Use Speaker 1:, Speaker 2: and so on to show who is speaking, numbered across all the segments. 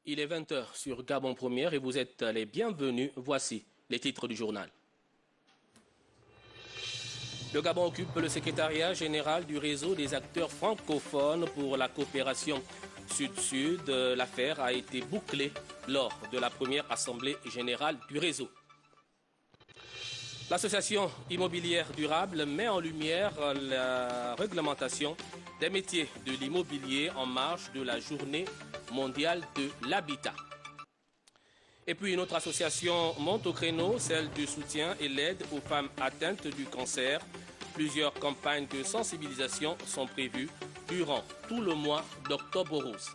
Speaker 1: Il est 20 h sur Gabon Première et vous êtes les bienvenus. Voici les titres du journal. Le Gabon occupe le secrétariat général du réseau des acteurs francophones pour la coopération Sud-Sud. L'affaire a été bouclée lors de la première assemblée générale du réseau. L'association immobilière durable met en lumière la réglementation des métiers de l'immobilier en marge de la journée mondiale de l'habitat. Et puis une autre association monte au créneau, celle du soutien et l'aide aux femmes atteintes du cancer. Plusieurs campagnes de sensibilisation sont prévues durant tout le mois d'Octobre Rose.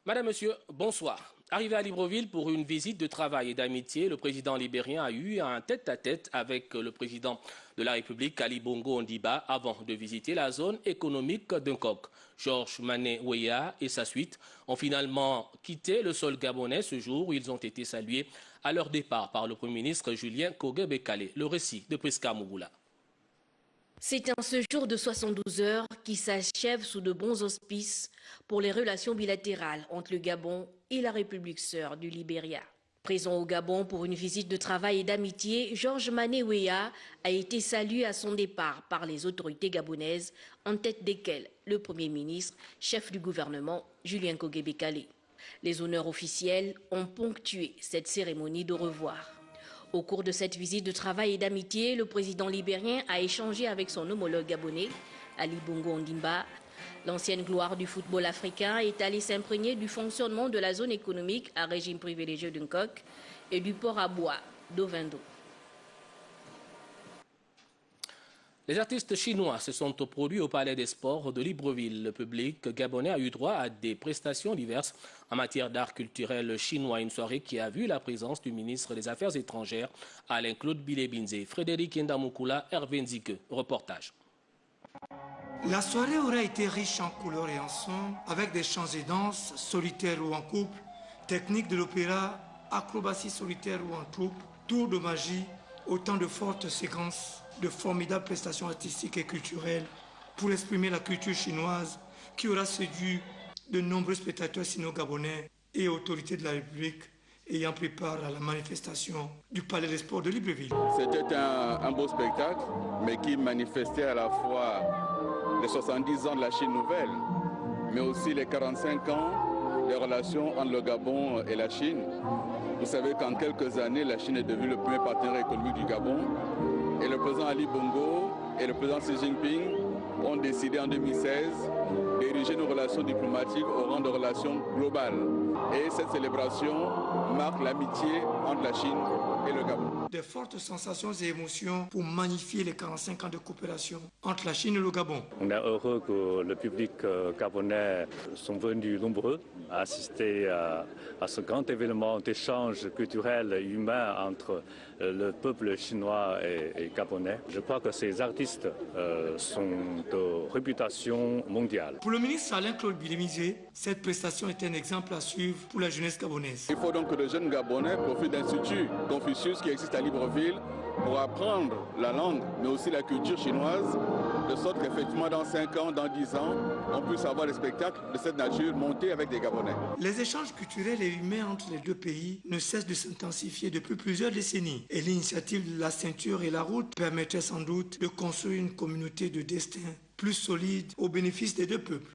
Speaker 1: Madame, Monsieur, bonsoir. Arrivé à Libreville pour une visite de travail et d'amitié, le président libérien a eu un tête-à-tête avec le président de la République, Ali Bongo Ondimba, avant de visiter la zone économique d'Nkok. Georges Mané Weah et sa suite ont finalement quitté le sol gabonais ce jour où ils ont été salués à leur départ par le Premier ministre Julien Kogue-Bekale. Le récit de Priska Mougoula.
Speaker 2: C'est un séjour de 72 heures qui s'achève sous de bons auspices pour les relations bilatérales entre le Gabon et la République sœur du Libéria. Présent au Gabon pour une visite de travail et d'amitié, Georges Mané Weah a été salué à son départ par les autorités gabonaises, en tête desquelles le Premier ministre, chef du gouvernement, Julien Kogue-Bekale. Les honneurs officiels ont ponctué cette cérémonie de revoir. Au cours de cette visite de travail et d'amitié, le président libérien a échangé avec son homologue gabonais, Ali Bongo Ondimba. L'ancienne gloire du football africain est allée s'imprégner du fonctionnement de la zone économique à régime privilégié d'Nkok et du port à bois d'Ovendo.
Speaker 1: Les artistes chinois se sont produits au Palais des Sports de Libreville. Le public gabonais a eu droit à des prestations diverses en matière d'art culturel chinois. Une soirée qui a vu la présence du ministre des Affaires étrangères, Alain-Claude Bilé-Binzé. Frédéric Ndamukula, Hervé Nzike, reportage.
Speaker 3: La soirée aura été riche en couleurs et en sons, avec des chants et danses, solitaires ou en couple, techniques de l'opéra, acrobatie solitaire ou en troupe, tours de magie, autant de fortes séquences, de formidables prestations artistiques et culturelles pour exprimer la culture chinoise qui aura séduit de nombreux spectateurs sino-gabonais et autorités de la République ayant pris part à la manifestation du Palais des Sports de Libreville.
Speaker 4: C'était un beau spectacle, mais qui manifestait à la fois les 70 ans de la Chine nouvelle, mais aussi les 45 ans des relations entre le Gabon et la Chine. Vous savez qu'en quelques années, la Chine est devenue le premier partenaire économique du Gabon. Et le président Ali Bongo et le président Xi Jinping ont décidé en 2016 d'ériger nos relations diplomatiques au rang de relations globales. Et cette célébration marque l'amitié entre la Chine et le Gabon.
Speaker 3: Des fortes sensations et émotions pour magnifier les 45 ans de coopération entre la Chine et le Gabon.
Speaker 5: On est heureux que le public gabonais sont venus nombreux à assister à ce grand événement d'échange culturel et humain entre le peuple chinois et gabonais. Je crois que ces artistes sont de réputation mondiale.
Speaker 3: Pour le ministre Alain-Claude Bilé-Binzé, cette prestation est un exemple à suivre pour la jeunesse gabonaise.
Speaker 4: Il faut donc que les jeunes Gabonais profitent d'Institut Confucius qui existe à Libreville pour apprendre la langue, mais aussi la culture chinoise, de sorte qu'effectivement dans 5 ans, dans 10 ans, on puisse avoir des spectacles de cette nature montés avec des Gabonais.
Speaker 3: Les échanges culturels et humains entre les deux pays ne cessent de s'intensifier depuis plusieurs décennies. Et l'initiative de la ceinture et la route permettrait sans doute de construire une communauté de destin plus solide au bénéfice des deux peuples.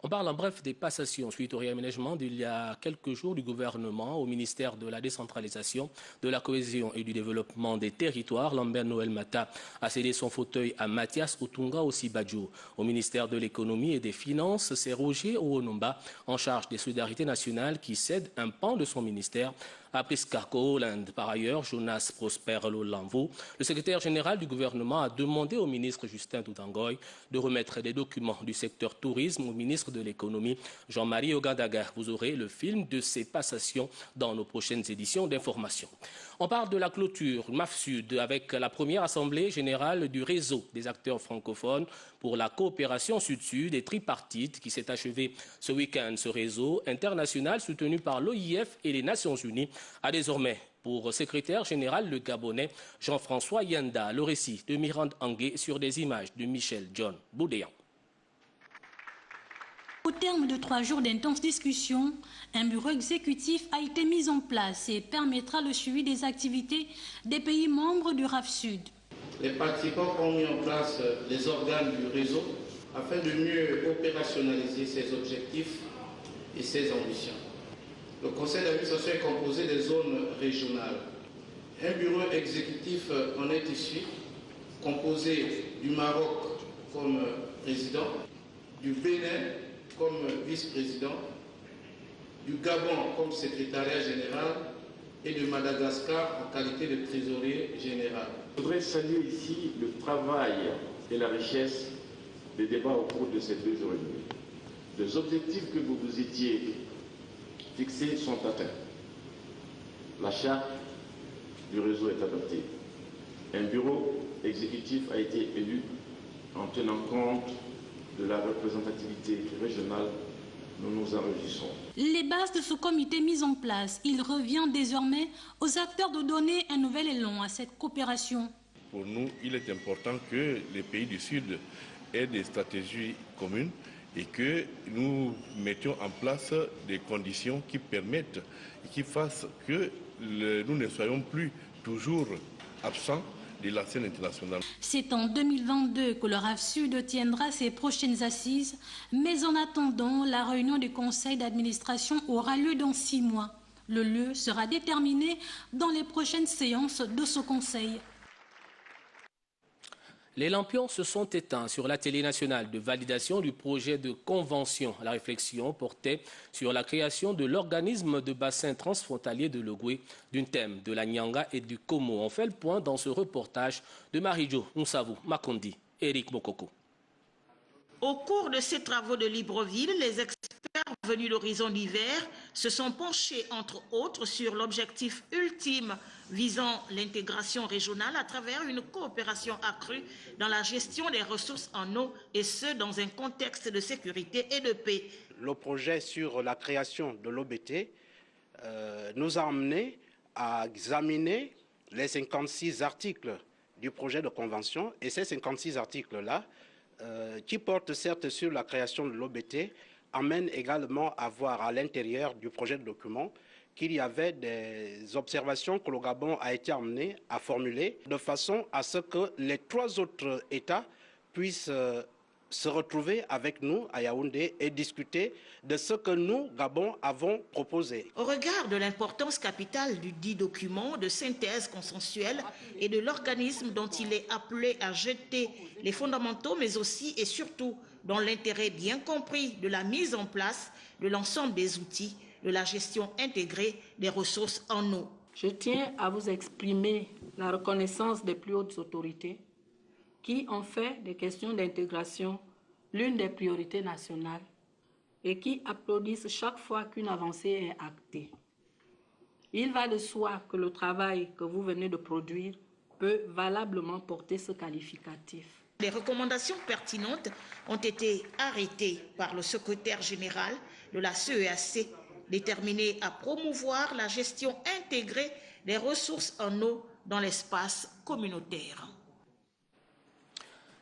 Speaker 1: On parle en bref des passations suite au réaménagement d'il y a quelques jours du gouvernement au ministère de la décentralisation, de la cohésion et du développement des territoires. Lambert Noël Mata a cédé son fauteuil à Mathias Otunga Osibadjo. Au ministère de l'économie et des finances, c'est Roger Ouonomba, en charge des solidarités nationales, qui cède un pan de son ministère à Priska Holland. Par ailleurs, Jonas Prosper Lolamvo, le secrétaire général du gouvernement, a demandé au ministre Justin Toutangoy de remettre des documents du secteur tourisme au ministre de l'économie, Jean-Marie Ogandaga. Vous aurez le film de ces passations dans nos prochaines éditions d'information. On parle de la clôture MAF-Sud avec la première assemblée générale du réseau des acteurs francophones pour la coopération Sud-Sud et tripartite qui s'est achevée ce week-end. Ce réseau international soutenu par l'OIF et les Nations Unies a désormais pour secrétaire général le Gabonais Jean-François Yanda. Le récit de Mirande Angué sur des images de Michel John Boudéan.
Speaker 6: Au terme de 3 jours d'intenses discussions, un bureau exécutif a été mis en place et permettra le suivi des activités des pays membres du RAF-Sud.
Speaker 7: Les participants ont mis en place les organes du réseau afin de mieux opérationnaliser ses objectifs et ses ambitions. Le conseil d'administration est composé des zones régionales. Un bureau exécutif en est issu, composé du Maroc comme président, du Bénin comme vice-président, du Gabon comme secrétariat général et de Madagascar en qualité de trésorier général.
Speaker 8: Je voudrais saluer ici le travail et la richesse des débats au cours de ces 2 jours et demi. Les objectifs que vous vous étiez fixés sont atteints. La charte du réseau est adoptée. Un bureau exécutif a été élu en tenant compte de la représentativité régionale. Nous nous en réjouissons.
Speaker 6: Les bases de ce comité mis en place, il revient désormais aux acteurs de donner un nouvel élan à cette coopération.
Speaker 9: Pour nous, il est important que les pays du Sud aient des stratégies communes et que nous mettions en place des conditions qui permettent et qui fassent que nous ne soyons plus toujours absents de la scène internationale.
Speaker 6: C'est en 2022 que le RAF-Sud tiendra ses prochaines assises, mais en attendant, la réunion du conseil d'administration aura lieu dans 6 mois. Le lieu sera déterminé dans les prochaines séances de ce conseil.
Speaker 1: Les lampions se sont éteints sur la télé nationale de validation du projet de convention. La réflexion portait sur la création de l'organisme de bassin transfrontalier de Logoué, d'une thème de la Nyanga et du Como. On fait le point dans ce reportage de Marie-Jo Nsavou Makondi et Eric Mokoko.
Speaker 10: Au cours de ces travaux de Libreville, les experts venus d'horizons divers se sont penchés, entre autres, sur l'objectif ultime visant l'intégration régionale à travers une coopération accrue dans la gestion des ressources en eau, et ce, dans un contexte de sécurité et de paix.
Speaker 11: Le projet sur la création de l'OBT nous a amené à examiner les 56 articles du projet de convention, et ces 56 articles-là, qui portent certes sur la création de l'OBT, amènent également à voir à l'intérieur du projet de document qu'il y avait des observations que le Gabon a été amené à formuler de façon à ce que les 3 autres États puissent se retrouver avec nous à Yaoundé et discuter de ce que nous, Gabon, avons proposé.
Speaker 10: Au regard de l'importance capitale du dit document de synthèse consensuelle et de l'organisme dont il est appelé à jeter les fondamentaux, mais aussi et surtout dans l'intérêt bien compris de la mise en place de l'ensemble des outils de la gestion intégrée des ressources en eau.
Speaker 12: Je tiens à vous exprimer la reconnaissance des plus hautes autorités qui ont fait des questions d'intégration l'une des priorités nationales et qui applaudissent chaque fois qu'une avancée est actée. Il va de soi que le travail que vous venez de produire peut valablement porter ce qualificatif.
Speaker 10: Les recommandations pertinentes ont été arrêtées par le secrétaire général de la CEAC, déterminé à promouvoir la gestion intégrée des ressources en eau dans l'espace communautaire.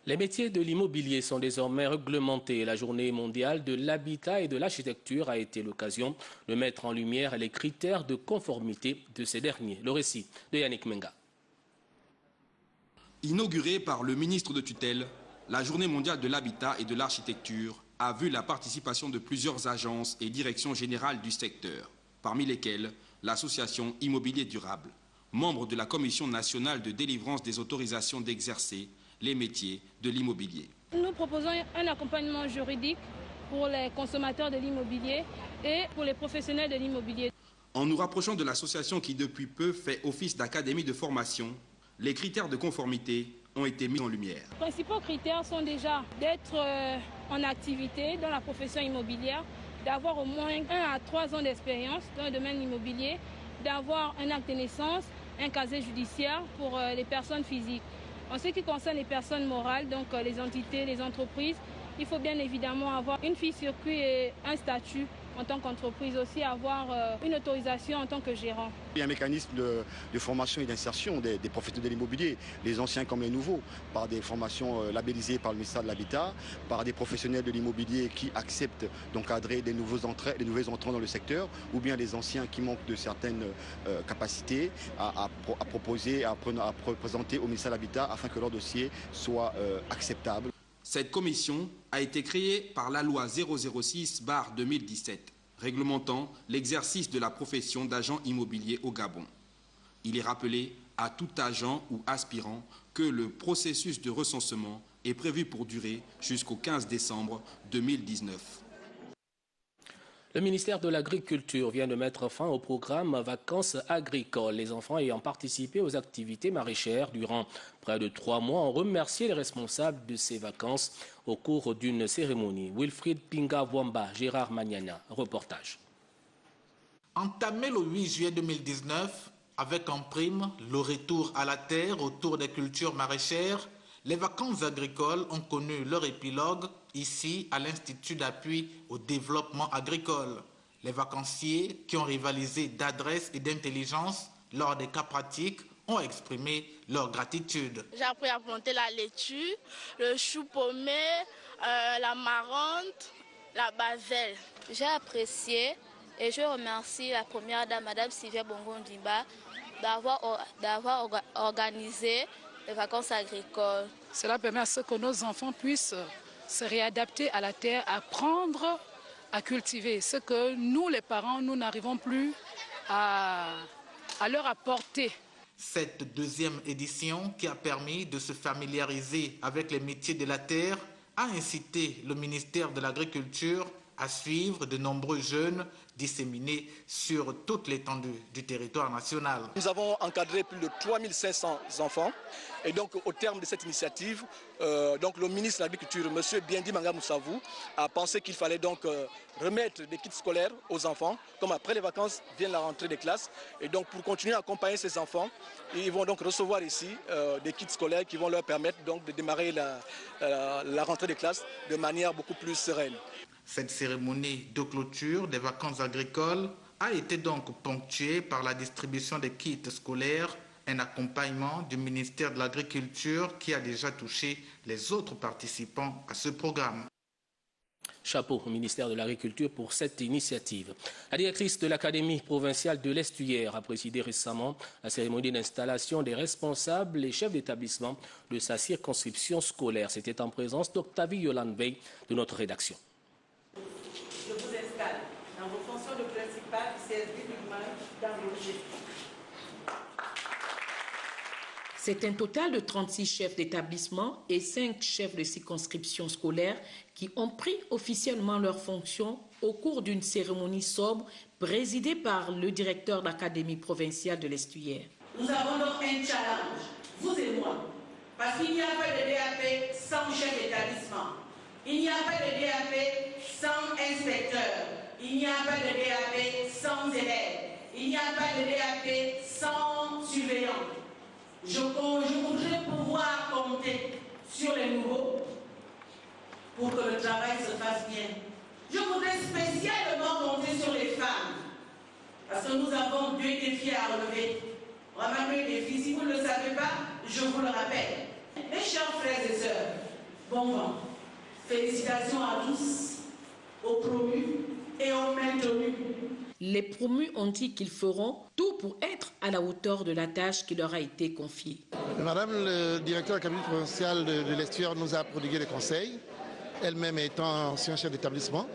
Speaker 1: Les métiers de l'immobilier sont désormais réglementés. La journée mondiale de l'habitat et de l'architecture a été l'occasion de mettre en lumière les critères de conformité de ces derniers. Le récit de Yannick Menga.
Speaker 13: Inaugurée par le ministre de tutelle, la journée mondiale de l'habitat et de l'architecture a vu la participation de plusieurs agences et directions générales du secteur, parmi lesquelles l'association Immobilier Durable, membre de la Commission nationale de délivrance des autorisations d'exercer les métiers de l'immobilier.
Speaker 14: Nous proposons un accompagnement juridique pour les consommateurs de l'immobilier et pour les professionnels de l'immobilier.
Speaker 13: En nous rapprochant de l'association qui depuis peu fait office d'académie de formation, les critères de conformité ont été mis en lumière.
Speaker 14: Les principaux critères sont déjà d'être en activité dans la profession immobilière, d'avoir au moins 1 à 3 ans d'expérience dans le domaine immobilier, d'avoir un acte de naissance, un casier judiciaire pour les personnes physiques. En ce qui concerne les personnes morales, donc les entités, les entreprises, il faut bien évidemment avoir une fiche circuit et un statut en tant qu'entreprise, aussi avoir une autorisation en tant que gérant.
Speaker 15: Il y a un mécanisme de formation et d'insertion des professionnels de l'immobilier, les anciens comme les nouveaux, par des formations labellisées par le ministère de l'Habitat, par des professionnels de l'immobilier qui acceptent d'encadrer des nouveaux entrants dans le secteur, ou bien les anciens qui manquent de certaines capacités à proposer, à présenter au ministère de l'Habitat afin que leur dossier soit acceptable.
Speaker 13: Cette commission a été créée par la loi 006/2017, réglementant l'exercice de la profession d'agent immobilier au Gabon. Il est rappelé à tout agent ou aspirant que le processus de recensement est prévu pour durer jusqu'au 15 décembre 2019.
Speaker 1: Le ministère de l'Agriculture vient de mettre fin au programme Vacances agricoles. Les enfants ayant participé aux activités maraîchères durant près de 3 mois ont remercié les responsables de ces vacances au cours d'une cérémonie. Wilfried Pinga-Wamba, Gérard Magnana, reportage.
Speaker 16: Entamé le 8 juillet 2019, avec en prime le retour à la terre autour des cultures maraîchères, les vacances agricoles ont connu leur épilogue ici à l'Institut d'appui au développement agricole. Les vacanciers qui ont rivalisé d'adresse et d'intelligence lors des cas pratiques ont exprimé leur gratitude.
Speaker 17: J'ai appris à planter la laitue, le chou paumé, la marante, la baselle. J'ai apprécié et je remercie la première dame, Madame Sylvia Bongo-Ndimba, d'avoir organisé les vacances agricoles.
Speaker 18: Cela permet à ce que nos enfants puissent se réadapter à la terre, apprendre à cultiver. Ce que nous, les parents, nous n'arrivons plus à leur apporter.
Speaker 16: Cette deuxième édition, qui a permis de se familiariser avec les métiers de la terre, a incité le ministère de l'Agriculture à suivre de nombreux jeunes disséminés sur toute l'étendue du territoire national.
Speaker 19: Nous avons encadré plus de 3500 enfants et donc au terme de cette initiative, le ministre de l'Agriculture, M. Biendi Manga Moussavou, a pensé qu'il fallait donc remettre des kits scolaires aux enfants, comme après les vacances vient la rentrée des classes. Et donc pour continuer à accompagner ces enfants, ils vont donc recevoir ici des kits scolaires qui vont leur permettre donc de démarrer la rentrée des classes de manière beaucoup plus sereine.
Speaker 16: Cette cérémonie de clôture des vacances agricoles a été donc ponctuée par la distribution des kits scolaires, un accompagnement du ministère de l'Agriculture qui a déjà touché les autres participants à ce programme.
Speaker 1: Chapeau au ministère de l'Agriculture pour cette initiative. La directrice de l'Académie provinciale de l'Estuaire a présidé récemment la cérémonie d'installation des responsables et chefs d'établissement de sa circonscription scolaire. C'était en présence d'Octavie Yolande Bey de notre rédaction.
Speaker 20: Je vous installe dans vos fonctions de principal qui servent uniquement dans l'objet.
Speaker 21: C'est un total de 36 chefs d'établissement et 5 chefs de circonscription scolaire qui ont pris officiellement leurs fonctions au cours d'une cérémonie sobre présidée par le directeur de l'Académie provinciale de l'Estuaire.
Speaker 20: Nous avons donc un challenge, vous et moi, parce qu'il n'y a pas de DAP sans chef d'établissement. Il n'y a pas de DAP sans inspecteur. Il n'y a pas de DAP sans élève. Il n'y a pas de DAP sans surveillant. Je voudrais pouvoir compter sur les nouveaux pour que le travail se fasse bien. Je voudrais spécialement compter sur les femmes, parce que nous avons 2 défis à relever. Vraiment 2 défis. Si vous ne le savez pas, je vous le rappelle. Mes chers frères et sœurs, bon vent. Félicitations à tous, aux promus et aux maintenus.
Speaker 21: Les promus ont dit qu'ils feront tout pour être à la hauteur de la tâche qui leur a été confiée.
Speaker 22: Madame le directeur de l'Académie provinciale de l'Estuaire nous a prodigué des conseils, elle-même étant ancien chef d'établissement,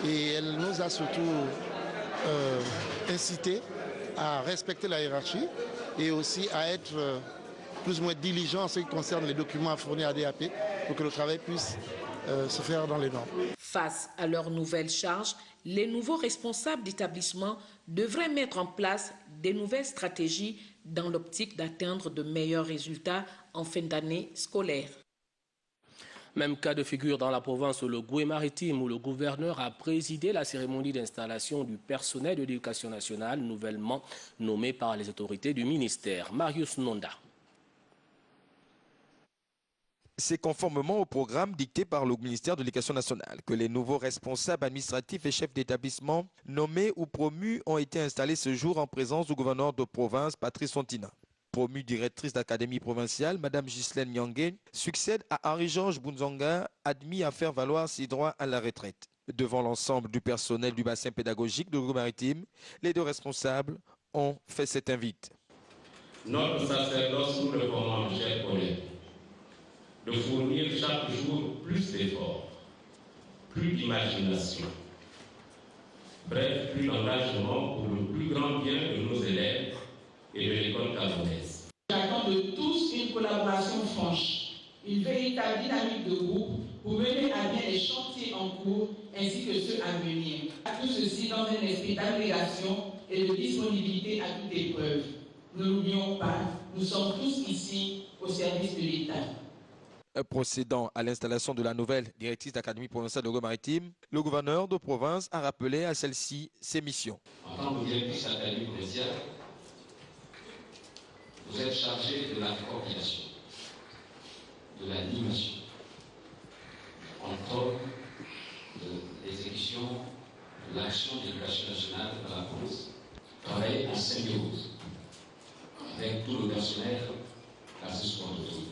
Speaker 22: et elle nous a surtout incité à respecter la hiérarchie et aussi à être plus ou moins diligent en ce qui concerne les documents à fournir à DAP pour que le travail puisse se faire dans les normes.
Speaker 21: Face à leurs nouvelles charges, les nouveaux responsables d'établissement devraient mettre en place des nouvelles stratégies dans l'optique d'atteindre de meilleurs résultats en fin d'année scolaire.
Speaker 1: Même cas de figure dans la province où le Goué-Maritime, où le gouverneur a présidé la cérémonie d'installation du personnel de l'éducation nationale nouvellement nommé par les autorités du ministère. Marius Nonda.
Speaker 2: C'est conformément au programme dicté par le ministère de l'Éducation nationale que les nouveaux responsables administratifs et chefs d'établissement nommés ou promus ont été installés ce jour en présence du gouverneur de province, Patrice Fontina. Promue directrice d'académie provinciale, Mme Ghislaine Nyangé succède à Henri-Georges Bunzonga, admis à faire valoir ses droits à la retraite. Devant l'ensemble du personnel du bassin pédagogique de Louga-Maritime, les deux responsables ont fait cette invite.
Speaker 5: Notre sacerdoce nous recommande, chers collègues, de fournir chaque jour plus d'efforts, plus d'imagination, bref, plus d'engagement pour le plus grand bien de nos élèves et de l'école camerounaise.
Speaker 23: J'attends de tous une collaboration franche, une véritable dynamique de groupe pour mener à bien les chantiers en cours ainsi que ceux à venir. Tout ceci dans un esprit d'agrégation et de disponibilité à toute épreuve. Ne l'oublions pas, nous sommes tous ici au service de l'État.
Speaker 2: Procédant à l'installation de la nouvelle directrice d'académie provinciale de Louga-Maritime, le gouverneur de province a rappelé à celle-ci ses missions.
Speaker 5: En tant que directrice d'académie provinciale, vous êtes chargé de la coordination, de l'animation, entre l'exécution de l'action de l'éducation nationale dans la province. Travailler en symbiose avec tout le personnel à ce soir d'autonomie.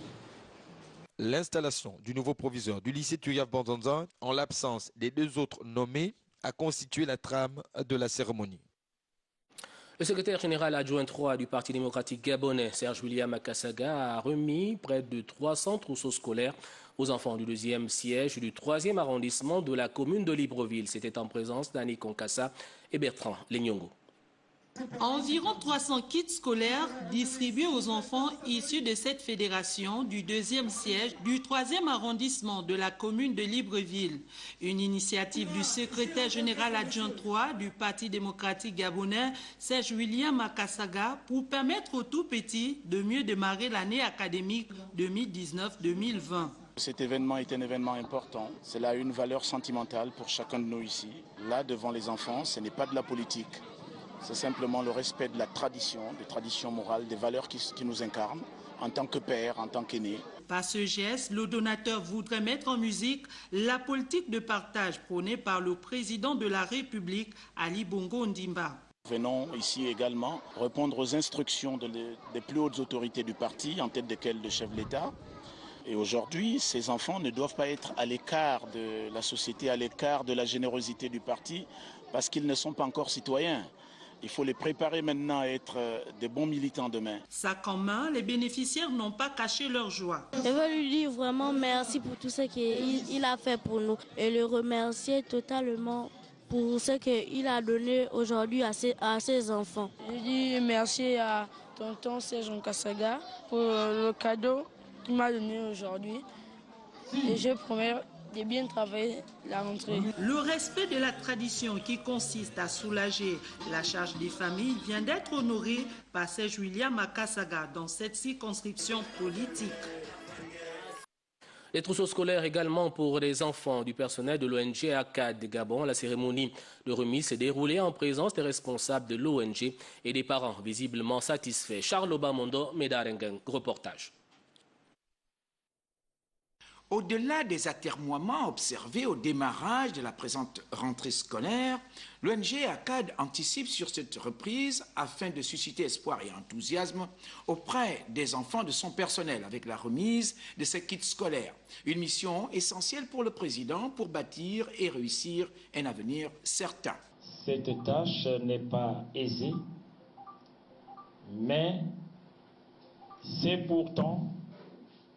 Speaker 2: L'installation du nouveau proviseur du lycée Turiaf Bonzanza, en l'absence des deux autres nommés, a constitué la trame de la cérémonie.
Speaker 1: Le secrétaire général adjoint 3 du Parti démocratique gabonais, Serge William Akasaga, a remis près de 300 trousseaux scolaires aux enfants du 2e siège du 3e arrondissement de la commune de Libreville. C'était en présence d'Annie Konkassa et Bertrand Lenyongo.
Speaker 24: Environ 300 kits scolaires distribués aux enfants issus de cette fédération du 2e siège du 3e arrondissement de la commune de Libreville. Une initiative du secrétaire général adjoint 3 du Parti démocratique gabonais, Serge William Akasaga, pour permettre aux tout-petits de mieux démarrer l'année académique 2019-2020.
Speaker 25: Cet événement est un événement important. Cela a une valeur sentimentale pour chacun de nous ici. Là, devant les enfants, ce n'est pas de la politique. C'est simplement le respect de la tradition, des traditions morales, des valeurs qui nous incarnent en tant que père, en tant qu'aîné.
Speaker 24: Par ce geste, le donateur voudrait mettre en musique la politique de partage prônée par le président de la République, Ali Bongo Ondimba.
Speaker 25: Venons ici également répondre aux instructions des plus hautes autorités du parti, en tête desquelles le chef de l'État. Et aujourd'hui, ces enfants ne doivent pas être à l'écart de la société, à l'écart de la générosité du parti, parce qu'ils ne sont pas encore citoyens. Il faut les préparer maintenant à être des bons militants demain.
Speaker 24: Sac en main, les bénéficiaires n'ont pas caché leur joie.
Speaker 26: Je veux lui dire vraiment merci pour tout ce qu'il a fait pour nous et le remercier totalement pour ce qu'il a donné aujourd'hui à ses enfants.
Speaker 27: Je dis merci à tonton Serge Akasaga pour le cadeau qu'il m'a donné aujourd'hui et je promets de bien travailler la rentrée.
Speaker 24: Le respect de la tradition qui consiste à soulager la charge des familles vient d'être honoré par Serge William Akasaga dans cette circonscription politique.
Speaker 1: Les trousseaux scolaires également pour les enfants du personnel de l'ONG ACAD de Gabon. La cérémonie de remise s'est déroulée en présence des responsables de l'ONG et des parents visiblement satisfaits. Charles Obamondo, Medarengen, reportage.
Speaker 28: Au-delà des atermoiements observés au démarrage de la présente rentrée scolaire, l'ONG ACAD anticipe sur cette reprise afin de susciter espoir et enthousiasme auprès des enfants de son personnel avec la remise de ces kits scolaires. Une mission essentielle pour le président pour bâtir et réussir un avenir certain.
Speaker 5: Cette tâche n'est pas aisée, mais c'est pourtant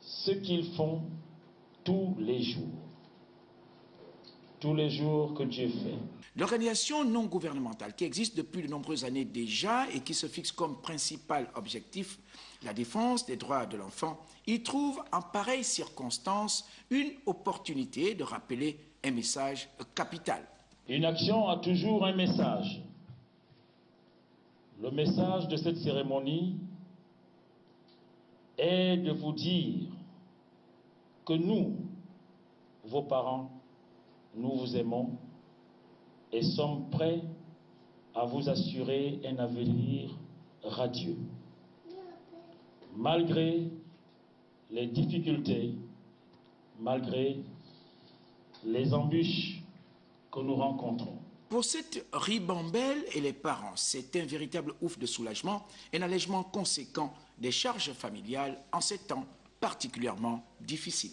Speaker 5: ce qu'ils font tous les jours que Dieu fait.
Speaker 28: L'organisation non gouvernementale qui existe depuis de nombreuses années déjà et qui se fixe comme principal objectif la défense des droits de l'enfant, y trouve en pareille circonstance une opportunité de rappeler un message capital.
Speaker 5: Une action a toujours un message. Le message de cette cérémonie est de vous dire que nous, vos parents, nous vous aimons et sommes prêts à vous assurer un avenir radieux. Malgré les difficultés
Speaker 3: malgré les embûches que nous rencontrons.
Speaker 28: Pour cette ribambelle et les parents, c'est un véritable ouf de soulagement et un allègement conséquent des charges familiales en ces temps particulièrement difficiles.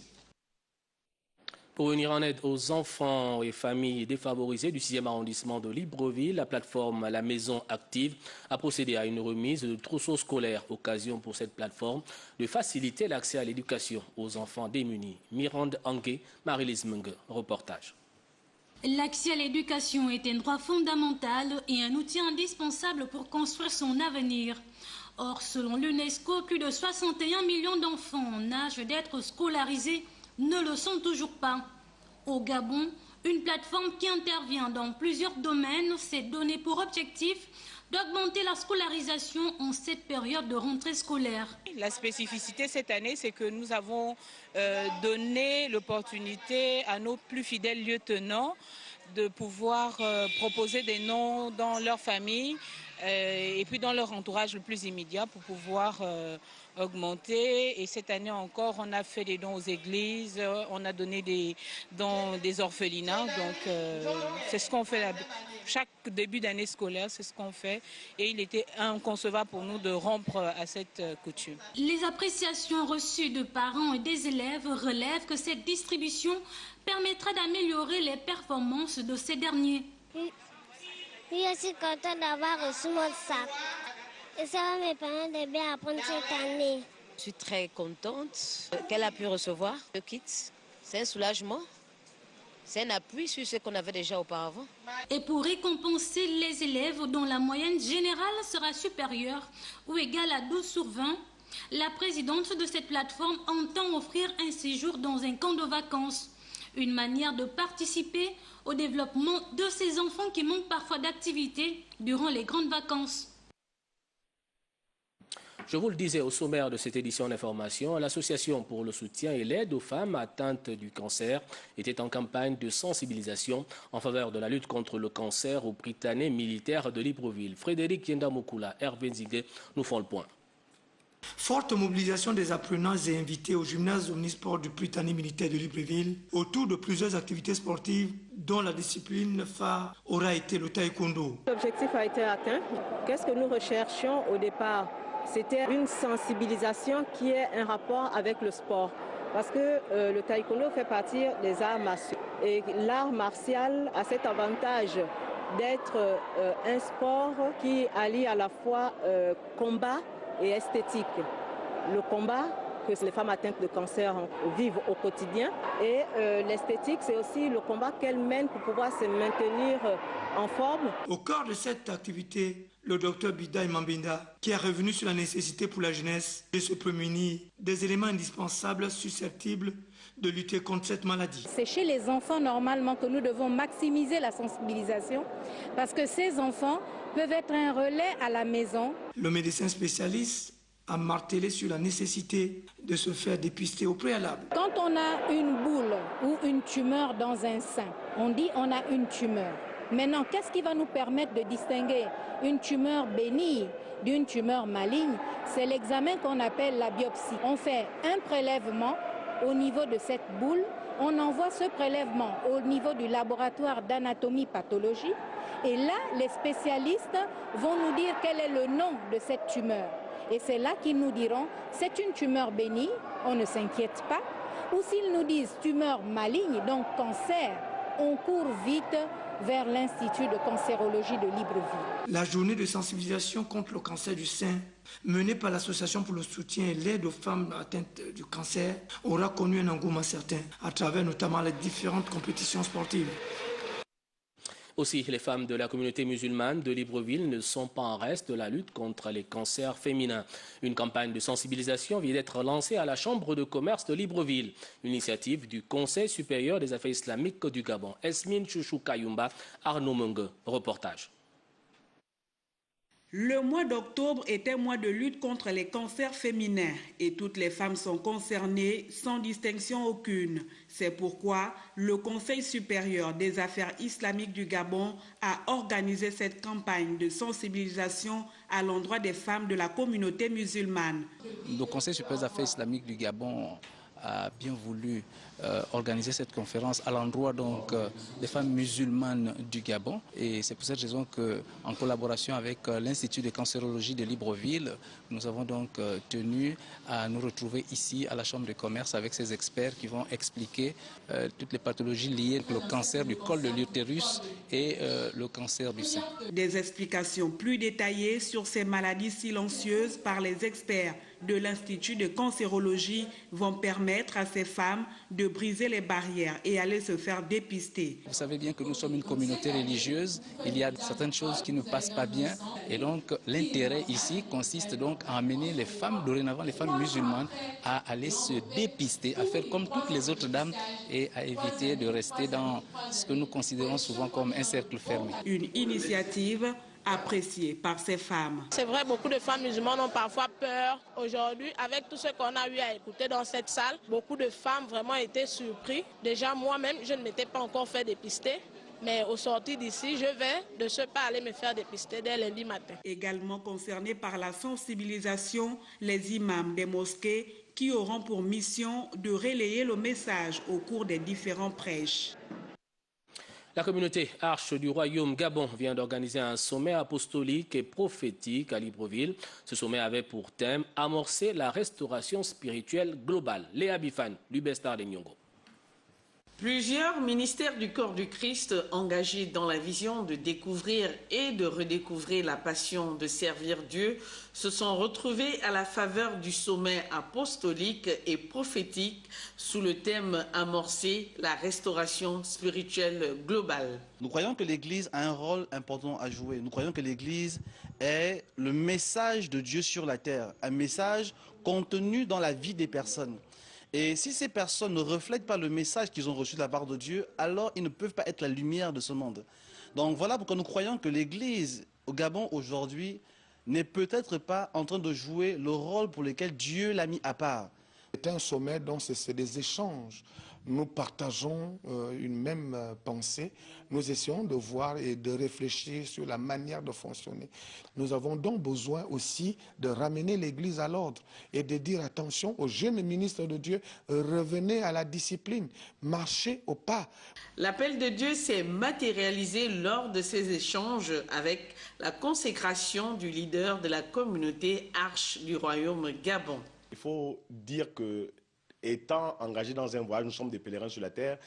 Speaker 1: Pour venir en aide aux enfants et familles défavorisées du 6e arrondissement de Libreville, la plateforme La Maison Active a procédé à une remise de trousseaux scolaires. Occasion pour cette plateforme de faciliter l'accès à l'éducation aux enfants démunis. Mirande Angué, Marie-Lise Mungue, reportage.
Speaker 4: L'accès à l'éducation est un droit fondamental et un outil indispensable pour construire son avenir. Or, selon l'UNESCO, plus de 61 millions d'enfants en âge d'être scolarisés ne le sont toujours pas. Au Gabon, une plateforme qui intervient dans plusieurs domaines s'est donné pour objectif d'augmenter la scolarisation en cette période de rentrée scolaire.
Speaker 6: La spécificité cette année, c'est que nous avons donné l'opportunité à nos plus fidèles lieutenants de pouvoir proposer des noms dans leur famille et puis dans leur entourage le plus immédiat pour pouvoir augmenter. Et cette année encore, on a fait des dons aux églises, on a donné des dons des orphelinats. Donc c'est ce qu'on fait chaque début d'année scolaire, c'est ce qu'on fait. Et il était inconcevable pour nous de rompre à cette coutume.
Speaker 4: Les appréciations reçues de parents et des élèves relèvent que cette distribution permettra d'améliorer les performances de ces derniers.
Speaker 7: Je suis contente d'avoir reçu mon sac. Et ça va me permettre de bien apprendre cette année.
Speaker 8: Je suis très contente qu'elle a pu recevoir le kit. C'est un soulagement. C'est un appui sur ce qu'on avait déjà auparavant.
Speaker 4: Et pour récompenser les élèves dont la moyenne générale sera supérieure ou égale à 12 sur 20, la présidente de cette plateforme entend offrir un séjour dans un camp de vacances. Une manière de participer au développement de ces enfants qui manquent parfois d'activité durant les grandes vacances.
Speaker 1: Je vous le disais au sommaire de cette édition d'information, l'Association pour le soutien et l'aide aux femmes atteintes du cancer était en campagne de sensibilisation en faveur de la lutte contre le cancer au Prytanée militaire de Libreville. Frédéric Yendamokula, Hervé Nzigué nous font le point.
Speaker 9: Forte mobilisation des apprenants et invités au gymnase omnisport du Prytanée militaire de Libreville autour de plusieurs activités sportives dont la discipline phare aura été le taekwondo.
Speaker 11: L'objectif a été atteint. Qu'est-ce que nous recherchions au départ? C'était une sensibilisation qui ait un rapport avec le sport. Parce que le taekwondo fait partie des arts martiaux. Et l'art martial a cet avantage d'être un sport qui allie à la fois combat et esthétique. Le combat que les femmes atteintes de cancer vivent au quotidien et l'esthétique, c'est aussi le combat qu'elles mènent pour pouvoir se maintenir en forme.
Speaker 9: Au cœur de cette activité, le docteur Bidaï Mambinda, qui est revenu sur la nécessité pour la jeunesse de se prémunir des éléments indispensables susceptibles de lutter contre cette maladie.
Speaker 12: C'est chez les enfants normalement que nous devons maximiser la sensibilisation parce que ces enfants peuvent être un relais à la maison.
Speaker 9: Le médecin spécialiste a martelé sur la nécessité de se faire dépister au préalable.
Speaker 12: Quand on a une boule ou une tumeur dans un sein, on dit on a une tumeur. Maintenant, qu'est-ce qui va nous permettre de distinguer une tumeur bénigne d'une tumeur maligne? C'est l'examen qu'on appelle la biopsie. On fait un prélèvement au niveau de cette boule, on envoie ce prélèvement au niveau du laboratoire d'anatomie-pathologie et là, les spécialistes vont nous dire quel est le nom de cette tumeur. Et c'est là qu'ils nous diront, c'est une tumeur bénigne, on ne s'inquiète pas. Ou s'ils nous disent tumeur maligne, donc cancer, on court vite vers l'Institut de cancérologie de Libreville.
Speaker 9: La journée de sensibilisation contre le cancer du sein, menée par l'Association pour le soutien et l'aide aux femmes atteintes du cancer, aura connu un engouement certain, à travers notamment les différentes compétitions sportives.
Speaker 1: Aussi, les femmes de la communauté musulmane de Libreville ne sont pas en reste de la lutte contre les cancers féminins. Une campagne de sensibilisation vient d'être lancée à la Chambre de commerce de Libreville, une initiative du Conseil supérieur des affaires islamiques du Gabon. Esmine Chouchou Kayumba, Arnaud Mungue, reportage.
Speaker 29: Le mois d'octobre est un mois de lutte contre les cancers féminins et toutes les femmes sont concernées sans distinction aucune. C'est pourquoi le Conseil supérieur des affaires islamiques du Gabon a organisé cette campagne de sensibilisation à l'endroit des femmes de la communauté musulmane.
Speaker 30: Le Conseil supérieur des affaires islamiques du Gabon
Speaker 10: a bien voulu organiser cette conférence à l'endroit donc des femmes musulmanes du Gabon. Et c'est pour cette raison qu'en collaboration avec l'Institut de cancérologie de Libreville, nous avons donc tenu à nous retrouver ici à la Chambre de commerce avec ces experts qui vont expliquer toutes les pathologies liées au cancer du col de l'utérus et le cancer du sein.
Speaker 29: Des explications plus détaillées sur ces maladies silencieuses par les experts de l'Institut de cancérologie vont permettre à ces femmes de briser les barrières et aller se faire dépister.
Speaker 10: Vous savez bien que nous sommes une communauté religieuse, il y a certaines choses qui ne passent pas bien et donc l'intérêt ici consiste donc à amener les femmes, dorénavant les femmes musulmanes, à aller se dépister, à faire comme toutes les autres dames et à éviter de rester dans ce que nous considérons souvent comme un cercle fermé.
Speaker 29: Une initiative appréciée par ces femmes.
Speaker 13: C'est vrai, beaucoup de femmes musulmanes ont parfois peur. Aujourd'hui, avec tout ce qu'on a eu à écouter dans cette salle, beaucoup de femmes vraiment étaient surpris. Déjà, moi-même, je ne m'étais pas encore fait dépister. Mais au sortir d'ici, je vais de ce pas aller me faire dépister dès lundi matin.
Speaker 29: Également concernés par la sensibilisation, les imams des mosquées qui auront pour mission de relayer le message au cours des différents prêches.
Speaker 1: La communauté Arche du Royaume Gabon vient d'organiser un sommet apostolique et prophétique à Libreville. Ce sommet avait pour thème amorcer la restauration spirituelle globale. Léa Bifan, l'Ubestar de Nyongo.
Speaker 21: Plusieurs ministères du corps du Christ engagés dans la vision de découvrir et de redécouvrir la passion de servir Dieu se sont retrouvés à la faveur du sommet apostolique et prophétique sous le thème amorcer la restauration spirituelle globale.
Speaker 14: Nous croyons que l'Église a un rôle important à jouer. Nous croyons que l'Église est le message de Dieu sur la terre, un message contenu dans la vie des personnes. Et si ces personnes ne reflètent pas le message qu'ils ont reçu de la part de Dieu, alors ils ne peuvent pas être la lumière de ce monde. Donc voilà pourquoi nous croyons que l'Église au Gabon aujourd'hui n'est peut-être pas en train de jouer le rôle pour lequel Dieu l'a mis à part.
Speaker 15: C'est un sommet dont c'est des échanges. Nous partageons une même pensée. Nous essayons de voir et de réfléchir sur la manière de fonctionner. Nous avons donc besoin aussi de ramener l'Église à l'ordre et de dire attention aux jeunes ministres de Dieu, revenez à la discipline, marchez au pas.
Speaker 21: L'appel de Dieu s'est matérialisé lors de ces échanges avec la consécration du leader de la communauté Arche du Royaume Gabon.
Speaker 16: Il faut dire que étant engagés dans un voyage, nous sommes des pèlerins sur la terre,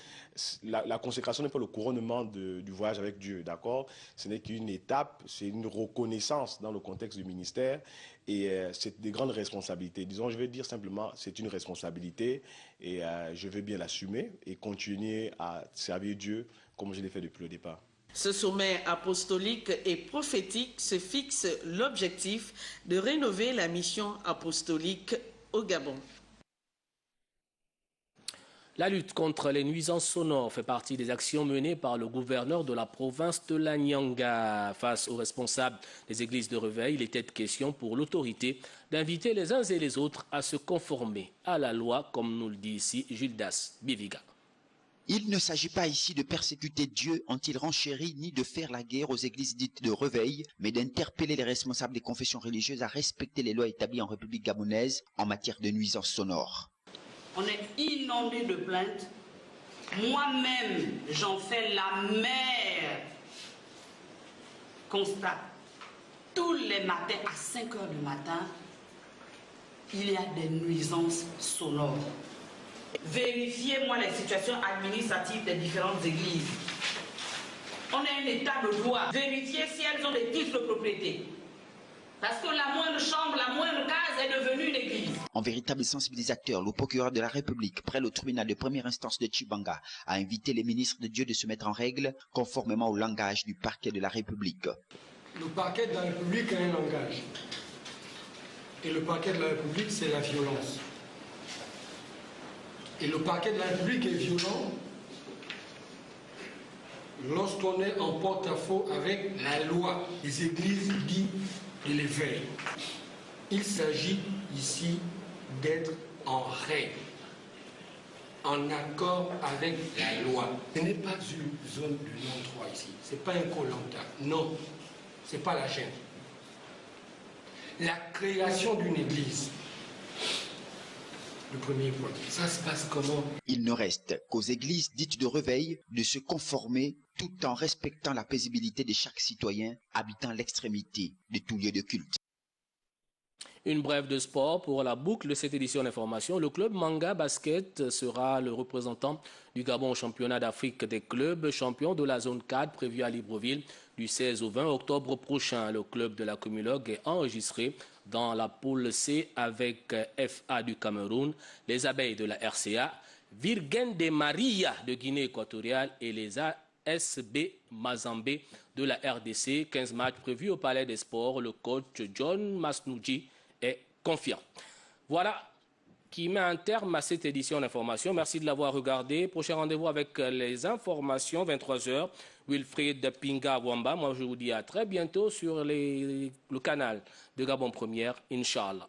Speaker 16: la consécration n'est pas le couronnement du voyage avec Dieu, d'accord? Ce n'est qu'une étape, c'est une reconnaissance dans le contexte du ministère et c'est des grandes responsabilités. Disons, je vais dire simplement, c'est une responsabilité et je veux bien l'assumer et continuer à servir Dieu comme je l'ai fait depuis le départ.
Speaker 21: Ce sommet apostolique et prophétique se fixe l'objectif de rénover la mission apostolique au Gabon.
Speaker 1: La lutte contre les nuisances sonores fait partie des actions menées par le gouverneur de la province de la Nyanga. Face aux responsables des églises de réveil, il était question pour l'autorité d'inviter les uns et les autres à se conformer à la loi, comme nous le dit ici Gildas Biviga.
Speaker 17: Il ne s'agit pas ici de persécuter Dieu, ont-ils renchéri, ni de faire la guerre aux églises dites de réveil, mais d'interpeller les responsables des confessions religieuses à respecter les lois établies en République gabonaise en matière de nuisances sonores.
Speaker 18: On est inondé de plaintes. Moi-même, j'en fais l'amère constat. Tous les matins, à 5 h du matin, il y a des nuisances sonores. Vérifiez-moi les situations administratives des différentes églises. On est un état de droit. Vérifiez si elles ont des titres de propriété. Parce que la moindre chambre, la moindre case est devenue une église.
Speaker 17: En véritable sensibilisateur, le procureur de la République, près le tribunal de première instance de Tchibanga, a invité les ministres de Dieu de se mettre en règle conformément au langage du parquet de la République.
Speaker 9: Le parquet de la République a un langage. Et le parquet de la République, c'est la violence. Et le parquet de la République est violent lorsqu'on est en porte-à-faux avec la loi des églises dites de l'éveil. Il s'agit ici d'être en règle, en accord avec la loi. Ce n'est pas une zone de non-droit ici, ce n'est pas un colanta, non, ce n'est pas la gêne. La création d'une église
Speaker 2: le premier point. Ça se passe comment?
Speaker 17: Il ne reste qu'aux églises dites de réveil de se conformer tout en respectant la paisibilité de chaque citoyen habitant l'extrémité de tout lieu de culte.
Speaker 1: Une brève de sport pour la boucle de cette édition d'information. Le club Manga Basket sera le représentant du Gabon au championnat d'Afrique des clubs, champion de la zone 4 prévu à Libreville du 16 au 20 octobre prochain. Le club de la Comulog est enregistré dans la poule C avec FA du Cameroun, les Abeilles de la RCA, Virgen de Maria de Guinée équatoriale et les ASB Mazambé de la RDC. 15 matchs prévus au Palais des Sports. Le coach John Masnouji est confiant. Voilà qui met un terme à cette édition d'information. Merci de l'avoir regardé. Prochain rendez-vous avec les informations, 23h. Wilfried Pinga Wamba. Moi, je vous dis à très bientôt sur le canal de Gabon Première, Inch'Allah.